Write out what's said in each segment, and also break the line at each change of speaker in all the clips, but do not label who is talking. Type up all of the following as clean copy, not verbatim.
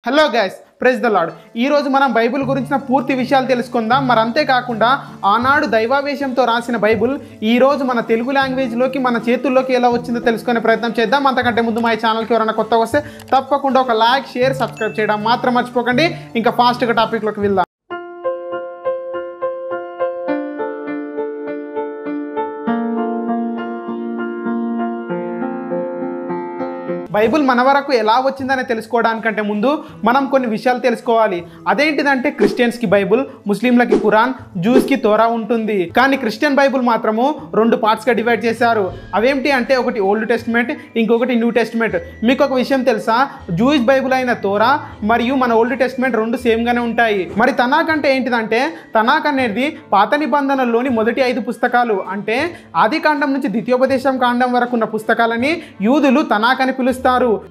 Hello guys, praise the lord. ఈరోజు మనం Bible గురించిన పూర్తి విషయాలు తెలుసుకుందాం. మరి అంతేకాకుండా ఆనాడు దైవావేశంతో రాసిన బైబిల్ ఈరోజు మన తెలుగు లాంగ్వేజ్లోకి మన చేతుల్లోకి ఎలా వచ్చిందో తెలుసుకునే ప్రయత్నం చేద్దాం. అంతకంటే ముందు మా ఛానల్కి ఎవరైనా కొత్తగా వస్తే తప్పకుండా ఒక లైక్, షేర్, సబ్స్క్రైబ్ చేయడం మాత్రం మర్చిపోకండి. ఇంకా ఫాస్ట్గా టాపిక్లోకి వెళ్దాం. బైబిల్ మన వరకు ఎలా వచ్చిందని తెలుసుకోవడానికంటే ముందు మనం కొన్ని విషయాలు తెలుసుకోవాలి. అదేంటిదంటే క్రిస్టియన్స్కి బైబిల్, ముస్లింలకి ఖురాన్, జూస్కి తోరా ఉంటుంది. కానీ క్రిస్టియన్ బైబిల్ మాత్రము 2 పార్ట్స్గా డివైడ్ చేశారు. అవేంటి అంటే ఒకటి ఓల్డ్ టెస్ట్మెంట్, ఇంకొకటి న్యూ టెస్ట్మెంట్. మీకు ఒక విషయం తెలుసా? జూయిష్ బైబిల్ అయిన తోరా మరియు మన ఓల్డ్ టెస్ట్మెంట్ 2 సేమ్గానే ఉంటాయి. మరి తనాక్ అంటే ఏంటిదంటే తనాక్ అనేది పాత నిబంధనల్లోని మొదటి 5 పుస్తకాలు, అంటే ఆది కాండం నుంచి ద్వితీయోపదేశం కాండం వరకు ఉన్న పుస్తకాలని యూదులు తనాక్ అని పిలుస్తారు.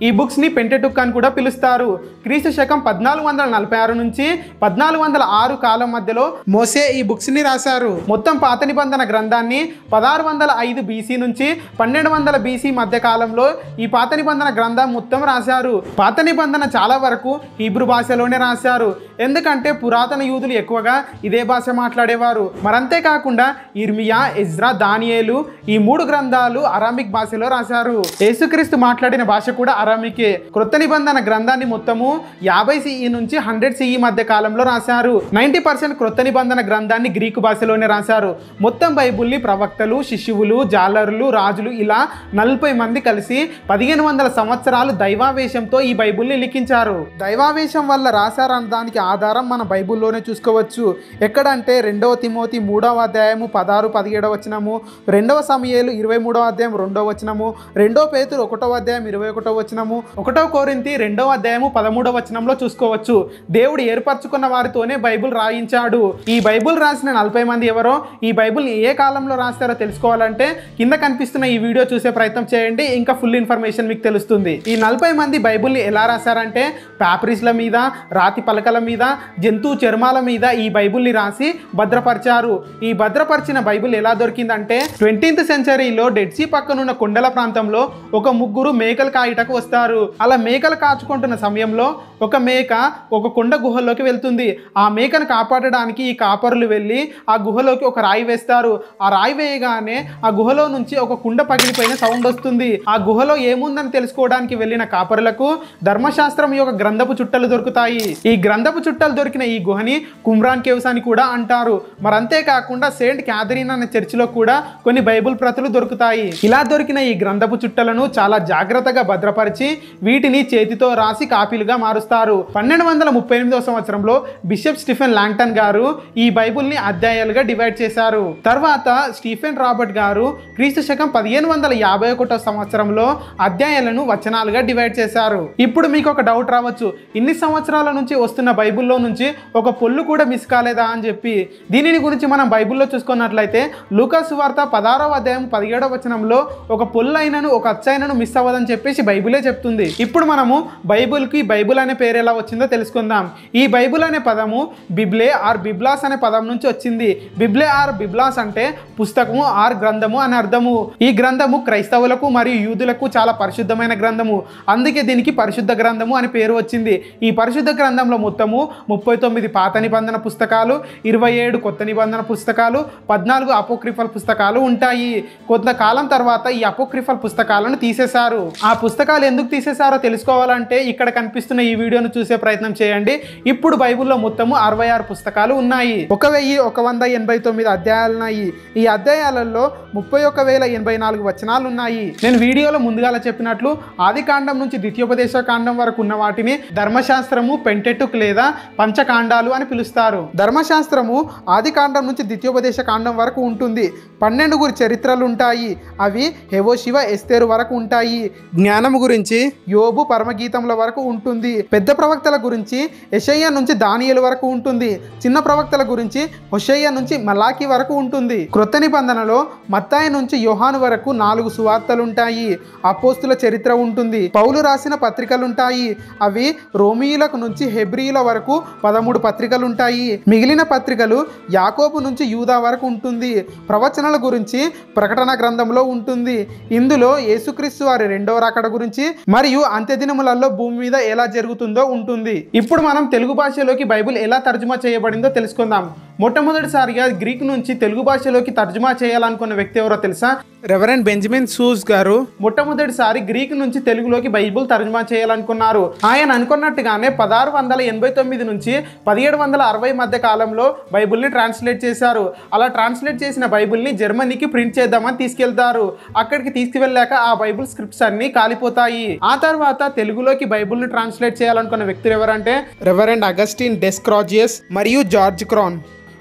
ఈ బుక్స్ ని పెంటెటుక్ అని కూడా పిలుస్తారు. క్రీస్తు శకం 1446 నుంచి 1406 కాలం మధ్యలో మోసే ఈ బుక్స్ ని రాశారు. మొత్తం పాత నిబంధన గ్రంథాన్ని 1605 BC నుంచి 1200 BC మధ్య కాలంలో ఈ పాత నిబంధన గ్రంథం మొత్తం రాశారు. పాత నిబంధన చాలా వరకు హీబ్రూ భాషలోనే రాశారు, ఎందుకంటే పురాతన యూదులు ఎక్కువగా ఇదే భాష మాట్లాడేవారు. మరంతే కాకుండా ఇర్మియా, ఎజ్రా, దానియేలు ఈ 3 గ్రంథాలు అరామిక్ భాషలో రాశారు. యేసుక్రీస్తు మాట్లాడిన భాష కూడా అరామికే. క్రొత్త నిబంధన గ్రంథాన్ని మొత్తము 50 CE నుంచి 100 CE మధ్య కాలంలో రాశారు. 90% క్రొత్త నిబంధన గ్రంథాన్ని గ్రీకు భాషలోనే రాశారు. మొత్తం బైబిల్ని ప్రవక్తలు, శిష్యువులు, జాలరులు, రాజులు ఇలా 40 మంది కలిసి 1500 సంవత్సరాలు దైవావేశంతో ఈ బైబిల్ని లిఖించారు. దైవావేశం వల్ల రాశారన్న దానికి ఆధారం మన బైబిల్లోనే చూసుకోవచ్చు. ఎక్కడంటే 2వ తిమోతి 3వ అధ్యాయము 16-17 వచనము, 2వ సమూయేలు 23వ అధ్యాయం 2వ వచనము, 2వ పేతురు 1వ అధ్యాయం 21వ వచనము, 1వ కొరింథీ 2వ అధ్యాయము 13వ వచనంలో చూసుకోవచ్చు. దేవుడు ఏర్పరచుకున్న వారితోనే బైబిల్ రాయించాడు. ఈ బైబిల్ రాసిన 40 మంది ఎవరో, ఈ బైబిల్ని ఏ కాలంలో రాస్తారో తెలుసుకోవాలంటే కింద కనిపిస్తున్న ఈ వీడియో చూసే ప్రయత్నం చేయండి. ఇంకా ఫుల్ ఇన్ఫర్మేషన్ మీకు తెలుస్తుంది. ఈ 40 మంది బైబిల్ని ఎలా రాశారంటే ప్యాపరిస్ల మీద, రాతి పలకల మీద, జంతువు చర్మాల మీద ఈ బైబిల్ని రాసి భద్రపరిచారు. ఈ భద్రపరిచిన బైబిల్ ఎలా దొరికిందంటే 20th సెంచరీలో డెడ్ సీ పక్కనున్న కొండల ప్రాంతంలో ఒక ముగ్గురు మేకలు కాయటకు వస్తారు. అలా మేకలు కాచుకుంటున్న సమయంలో ఒక మేక ఒక కొండ గుహలోకి వెళ్తుంది. ఆ మేకను కాపాడడానికి ఈ కాపరులు వెళ్ళి ఆ గుహలోకి ఒక రాయి వేస్తారు. ఆ రాయి వేయగానే ఆ గుహలో నుంచి ఒక కుండ పగిలిపోయిన సౌండ్ వస్తుంది. ఆ గుహలో ఏముందని తెలుసుకోవడానికి వెళ్ళిన కాపరులకు ధర్మశాస్త్రం యొక్క గ్రంథపు చుట్టలు దొరుకుతాయి. ఈ గ్రంథపు చుట్టలు దొరికిన ఈ గుహని కుమ్రాన్ కేవ్స్ అని కూడా అంటారు. మరి అంతేకాకుండా సెయింట్ క్యాథరిన్ అనే చర్చిలో కూడా కొన్ని బైబిల్ ప్రతులు దొరుకుతాయి. ఇలా దొరికిన ఈ గ్రంథపు చుట్టలను చాలా జాగ్రత్తగా భద్రపరిచి వీటిని చేతితో రాసి కాపీలుగా మారుస్తారు. 1238వ సంవత్సరంలో బిషప్ స్టీఫెన్ లాంగ్టన్ గారు ఈ బైబిల్ని అధ్యాయాలుగా డివైడ్ చేశారు. తర్వాత స్టీఫెన్ రాబర్ట్ గారు క్రీస్తు శకం 1551వ సంవత్సరంలో అధ్యాయాలను వచనాలుగా డివైడ్ చేశారు. ఇప్పుడు మీకు ఒక డౌట్ రావచ్చు, ఇన్ని సంవత్సరాల నుంచి వస్తున్న బైబిల్లో నుంచి ఒక పొల్లు కూడా మిస్ కాలేదా అని చెప్పి. దీనిని గురించి మనం బైబిల్లో చూసుకున్నట్లయితే లూకా సువార్త 16వ అధ్యాయం 17వ వచనంలో ఒక పొల్లు అయినను ఒక అచ్చైనను మిస్ అవ్వదని చెప్పేసి బైబిలే చెప్తుంది. ఇప్పుడు మనము బైబిల్కి బైబిల్ అనే పేరు ఎలా వచ్చిందో తెలుసుకుందాం. ఈ బైబిల్ అనే పదము బిబ్లే ఆర్ బిబ్లాస్ అనే పదం నుంచి వచ్చింది. బిబ్లే ఆర్ బిబ్లాస్ అంటే పుస్తకము ఆర్ గ్రంథము అని అర్థము. ఈ గ్రంథము క్రైస్తవులకు మరియు యూదులకు చాలా పరిశుద్ధమైన గ్రంథము. అందుకే దీనికి పరిశుద్ధ గ్రంథము అని పేరు వచ్చింది. ఈ పరిశుద్ధ గ్రంథంలో మొత్తము 39 పాత నిబంధన పుస్తకాలు, 27 కొత్త నిబంధన పుస్తకాలు, 14 అపోక్రిఫల్ పుస్తకాలు ఉంటాయి. కొంతకాలం తర్వాత ఈ అపోక్రిఫల్ పుస్తకాలను తీసేశారు. ఆ పుస్తకాలు ఎందుకు తీసేశారో తెలుసుకోవాలంటే ఇక్కడ కనిపిస్తున్న ఈ వీడియోను చూసే ప్రయత్నం చేయండి. ఇప్పుడు బైబిల్లో మొత్తము 66 పుస్తకాలు ఉన్నాయి. 1189 అధ్యాయాలు ఉన్నాయి. ఈ అధ్యాయాలలో 31,084 వచనాలు ఉన్నాయి. నేను వీడియోలో ముందుగా చెప్పినట్లు ఆది కాండం నుంచి ద్వితీయోపదేశ కాండం వరకు ఉన్న వాటిని ధర్మశాస్త్రము, పెంటెటుక్ లేదా పంచకాండాలు అని పిలుస్తారు. ధర్మశాస్త్రము ఆది కాండం నుంచి ద్వితీయోపదేశ కాండం వరకు ఉంటుంది. 12 చరిత్రలు ఉంటాయి. అవి హెవోషివ, ఎస్తేరు వరకు ఉంటాయి. జ్ఞానము గురించి యోబు, పరమగీతముల వరకు ఉంటుంది. పెద్ద ప్రవక్తల గురించి యెషయా నుంచి దానియేలు వరకు ఉంటుంది. చిన్న ప్రవక్తల గురించి హోషేయ నుంచి మలాకి వరకు ఉంటుంది. క్రొత్త నిబంధనలో మత్తాయి నుంచి యోహాను వరకు 4 సువార్తలు ఉంటాయి. అపోస్తుల చరిత్ర ఉంటుంది. పౌలు రాసిన పత్రికలు ఉంటాయి. అవి రోమీయులకు నుంచి హెబ్రీయుల వరకు 13 పత్రికలు ఉంటాయి. మిగిలిన పత్రికలు యాకోబు నుంచి యూదా వరకు ఉంటుంది. ప్రవచనాల గురించి ప్రకటన గ్రంథంలో ఉంటుంది. ఇందులో యేసుక్రీస్తు వారి రెండవ రాకడ గురించి మరియు అంత్యదినములలో భూమి మీద ఎలా జరుగుతుందో ఉంటుంది. ఇప్పుడు మనం తెలుగు భాషలోకి బైబిల్ ఎలా తర్జుమా చేయబడిందో తెలుసుకుందాం. మొట్టమొదటిసారిగా గ్రీక్ నుంచి తెలుగు భాషలోకి తర్జుమా చేయాలనుకున్న వ్యక్తి ఎవరో తెలుసా? రెవరెండ్ బెంజమిన్ సూస్ గారు మొట్టమొదటిసారి గ్రీక్ నుంచి తెలుగులోకి బైబిల్ తర్జుమా చేయాలనుకున్నారు. ఆయన అనుకున్నట్టుగానే 1689 నుంచి 1760 మధ్య కాలంలో బైబిల్ని ట్రాన్స్లేట్ చేశారు. అలా ట్రాన్స్లేట్ చేసిన బైబిల్ని జర్మనీకి ప్రింట్ చేద్దామని తీసుకెళ్తారు. అక్కడికి తీసుకువెళ్ళాక ఆ బైబిల్ స్క్రిప్ట్స్ అన్ని కాలిపోతాయి. ఆ తర్వాత తెలుగులోకి బైబిల్ని ట్రాన్స్లేట్ చేయాలనుకున్న వ్యక్తులు ఎవరంటే రెవరెండ్ అగస్టిన్ డెస్క్రాజియస్ మరియు జార్జ్ క్రాన్.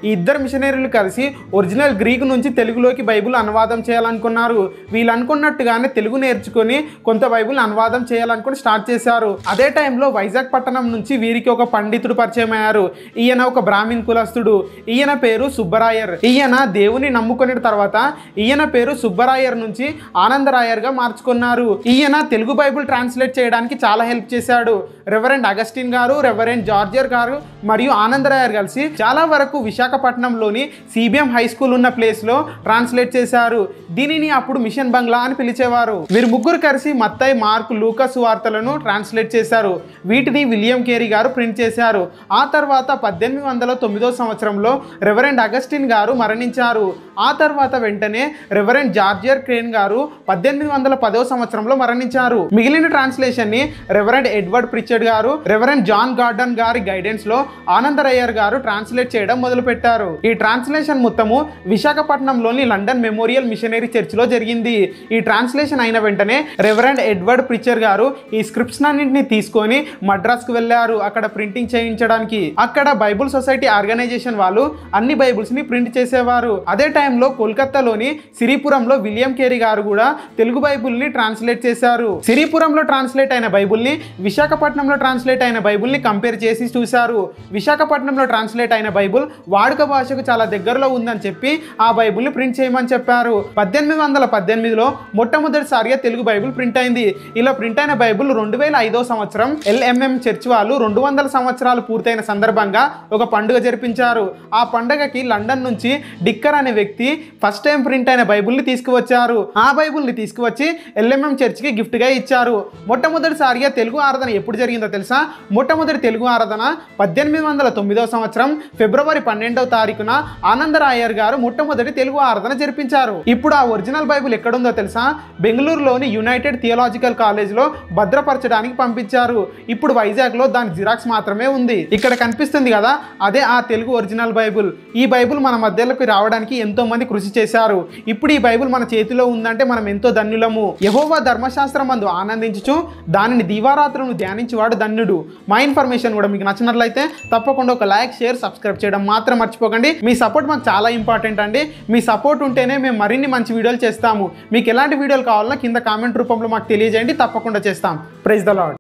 ఈ ఇద్దరు మిషనరీలు కలిసి ఒరిజినల్ గ్రీక్ నుంచి తెలుగులోకి బైబిల్ అనువాదం చేయాలనుకున్నారు. వీళ్ళు అనుకున్నట్టుగానే తెలుగు నేర్చుకొని కొంత బైబిల్ అనువాదం చేయాలనుకుని స్టార్ట్ చేశారు. అదే టైంలో వైజాగ్ పట్టణం నుంచి వీరికి ఒక పండితుడు పరిచయం అయ్యారు. ఈయన ఒక బ్రాహ్మణ్ కులస్తుడు. ఈయన పేరు సుబ్బరాయర్. ఈయన దేవుని నమ్ముకున్న తర్వాత ఈయన పేరు సుబ్బరాయర్ నుంచి ఆనందరాయర్గా మార్చుకున్నారు. ఈయన తెలుగు బైబిల్ ట్రాన్స్లేట్ చేయడానికి చాలా హెల్ప్ చేశాడు. రెవరెండ్ అగస్టిన్ గారు, రెవరెండ్ జార్జియర్ గారు మరియు ఆనందరాయర్ కలిసి చాలా వరకు విశాఖపట్నంలోని సిబిఎం హై స్కూల్ ఉన్న ప్లేస్ లో ట్రాన్స్లేట్ చేశారు. దీనిని అప్పుడు మిషన్ బంగ్లా అని పిలిచేవారు. వీరు ముగ్గురు కలిసి మత్తయి, మార్కు, లూకా సువార్తలను ట్రాన్స్లేట్ చేశారు. వీటిని విలియం కేరీ గారు ప్రింట్ చేశారు. ఆ తర్వాత 1809 సంవత్సరంలో రెవరెండ్ అగస్టిన్ గారు మరణించారు. ఆ తర్వాత వెంటనే రెవరెండ్ జార్జియర్ క్రేన్ గారు 1810 సంవత్సరంలో మరణించారు. మిగిలిన ట్రాన్స్లేషన్ ని రెవరెండ్ ఎడ్వర్డ్ ప్రిచర్డ్ గారు, రెవరెండ్ జాన్ గార్డన్ గారి గైడెన్స్ లో ఆనందరయ్యర్ గారు ట్రాన్స్లేట్ చేయడం మొదలుపెట్టారు. ఈ ట్రాన్స్లేషన్ మొత్తము విశాఖపట్నంలోని లండన్ మెమోరియల్ మిషనరీ చర్చ్ లో జరిగింది. ఈ ట్రాన్స్లేషన్ అయిన వెంటనే రెవరెండ్ ఎడ్వర్డ్ ప్రిచర్ గారు ఈ స్క్రిప్ట్స్ అన్నింటినీ తీసుకొని మద్రాస్ కు వెళ్లారు అక్కడ ప్రింటింగ్ చేయించడానికి. అక్కడ బైబుల్ సొసైటీ ఆర్గనైజేషన్ వాళ్ళు అన్ని బైబుల్స్ ని ప్రింట్ చేసేవారు. అదే టైంలో కోల్కతాలోని సిరిపురంలో విలియం కేరీ గారు కూడా తెలుగు బైబుల్ ని ట్రాన్స్లేట్ చేశారు. సిరిపురంలో ట్రాన్స్లేట్ అయిన బైబుల్ ని విశాఖపట్నంలో ట్రాన్స్లేట్ అయిన బైబుల్ ని కంపేర్ చేసి చూశారు. విశాఖపట్నంలో ట్రాన్స్లేట్ అయిన బైబుల్ వాడుక భాషకు చాలా దగ్గరలో ఉందని చెప్పి ఆ బైబుల్ ని ప్రింట్ చేయమని చెప్పారు. 1818లో మొట్టమొదటిసారిగా తెలుగు బైబుల్ ప్రింట్ అయింది. ఇలా ప్రింట్ అయిన బైబుల్ 2005 సంవత్సరం LMM చర్చ్ వాళ్ళు 200 సంవత్సరాలు పూర్తయిన సందర్భంగా ఒక పండుగ జరిపించారు. ఆ పండుగకి లండన్ నుంచి డిక్కర్ అనే వ్యక్తి ఫస్ట్ టైం ప్రింట్ అయిన బైబుల్ ని తీసుకువచ్చారు. ఆ బైబుల్ ని తీసుకువచ్చి LMM చర్చ్ కి గిఫ్ట్ గా ఇచ్చారు. మొట్టమొదటిసారిగా తెలుగు ఆరాధన ఎప్పుడు జరిగిందో తెలుసా? మొట్టమొదటి తెలుగు ఆరాధన 1809 సంవత్సరం ఫిబ్రవరి 12వ తారీఖున ఆనందరాయర్ గారు మొట్టమొదటి తెలుగు ఆరాధన జరిపించారు. ఇప్పుడు ఆ ఒరిజినల్ బైబుల్ ఎక్కడుందో తెలుసా? బెంగళూరులోని యునైటెడ్ థియాలజికల్ కాలేజ్ లో భద్రపరచడానికి పంపించారు. ఇప్పుడు వైజాగ్ లో దాని జిరాక్స్ మాత్రమే ఉంది. ఇక్కడ కనిపిస్తుంది కదా, అదే ఆ తెలుగు ఒరిజినల్ బైబుల్. ఈ బైబుల్ మన మధ్యలోకి రావడానికి ఎంతో మంది కృషి చేశారు. ఇప్పుడు ఈ బైబుల్ మన చేతిలో ఉందంటే మనం ఎంతో ధన్యులము. యెహోవా ధర్మశాస్త్రం మందు ఆనందించుచు దానిని దివారాత్రులను ధ్యానించువాడు ధన్యుడు. మా ఇన్ఫర్మేషన్ కూడా మీకు నచ్చినట్లయితే తప్పకుండా ఒక లైక్, షేర్, సబ్స్క్రైబ్ చేయడం మాత్రం మర్చిపోకండి. మీ సపోర్ట్ మాకు చాలా ఇంపార్టెంట్ అండి. మీ సపోర్ట్ ఉంటేనే మేము మరిన్ని మంచి వీడియోలు చేస్తాము. మీకు ఎలాంటి వీడియోలు కావాలన్నా కింద కామెంట్ రూపంలో మాకు తెలియజేయండి, తప్పకుండా చేస్తాం. Praise the lord.